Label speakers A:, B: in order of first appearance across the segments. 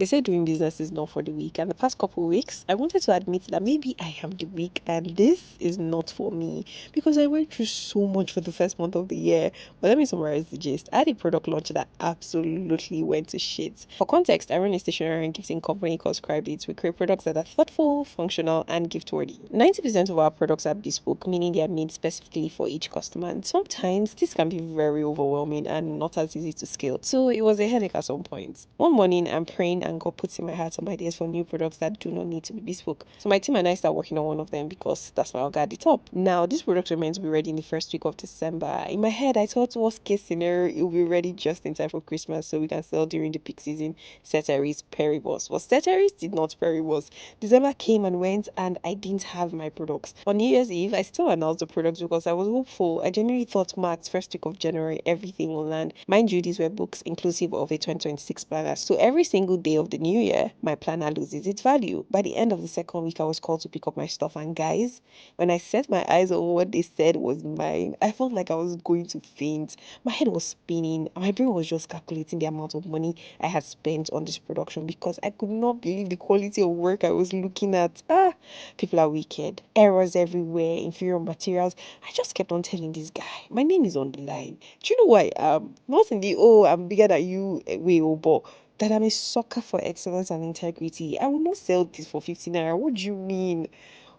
A: They say doing business is not for the weak, and the past couple of weeks, I wanted to admit that maybe I am the weak, and this is not for me because I went through so much for the first month of the year. But let me summarize the gist. I had a product launch that absolutely went to shit. For context, I run a stationery and gifting company called Scribeits. We create products that are thoughtful, functional, and gift-worthy. 90% of our products are bespoke, meaning they are made specifically for each customer. And sometimes this can be very overwhelming and not as easy to scale. So it was a headache at some point. One morning, I'm praying and God puts in my heart some ideas for new products that do not need to be bespoke. So my team and I start working on one of them because that's my orga at the top. Now, this product remains to be ready in the first week of December. In my head, I thought worst case scenario, it will be ready just in time for Christmas so we can sell during the peak season. Ceteris paribus. Well, Ceteris did not paribus. December came and went and I didn't have my products. On New Year's Eve, I still announced the products because I was hopeful. I genuinely thought March, first week of January, everything will land. Mind you, these were books inclusive of a 2026 planner. So every single day of the new year, my planner loses its value. By the end of the second week, I was called to pick up my stuff. And guys, when I set my eyes on what they said was mine, I felt like I was going to faint. My head was spinning. My brain was just calculating the amount of money I had spent on this production because I could not believe the quality of work I was looking at. People are wicked. Errors everywhere, inferior materials. I just kept on telling this guy, my name is on the line. Do you know why? Not in the I'm bigger than you way, but that I'm a sucker for excellence and integrity. I will not sell this for 15 naira. What do you mean?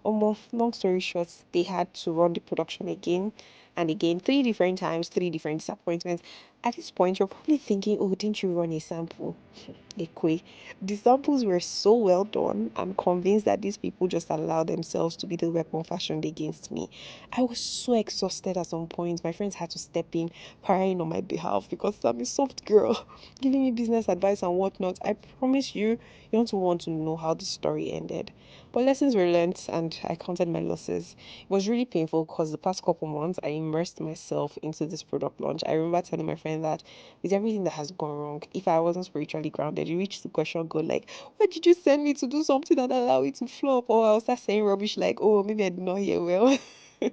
A: Almost long story short, they had to run the production again and again, three different times, three different disappointments. At this point, you're probably thinking, oh, didn't you run a sample? Ekwe. The samples were so well done. I'm convinced that these people just allowed themselves to be the weapon fashioned against me. I was so exhausted at some point. My friends had to step in, crying on my behalf because I'm a soft girl, giving me business advice and whatnot. I promise you, you don't want to know how the story ended. But lessons were learned and I counted my losses. It was really painful because the past couple months I immersed myself into this product launch. I remember telling my friend that with everything that has gone wrong, if I wasn't spiritually grounded, you reach the question, go like, why did you send me to do something that allowed it to flop? Or I'll start saying rubbish like, oh, maybe I did not hear well.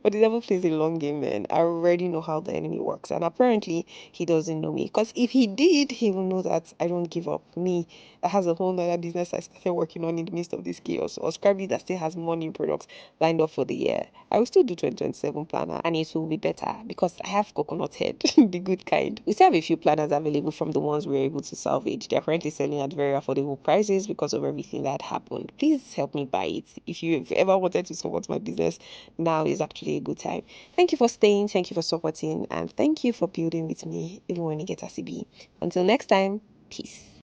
A: But the devil plays a long game, man. I already know how the enemy works. And apparently, he doesn't know me. Because if he did, he will know that I don't give up. Me, that has a whole nother business I started working on in the midst of this chaos. Or Scrappy that still has more new products lined up for the year. I will still do 2027 planner and it will be better because I have coconut head, the good kind. We still have a few planners available from the ones we were able to salvage. They're currently selling at very affordable prices because of everything that happened. Please help me buy it. If you've ever wanted to support my business, now is actually a good time. Thank you for staying, thank you for supporting, and thank you for building with me even when it gets a CB. Until next time, peace.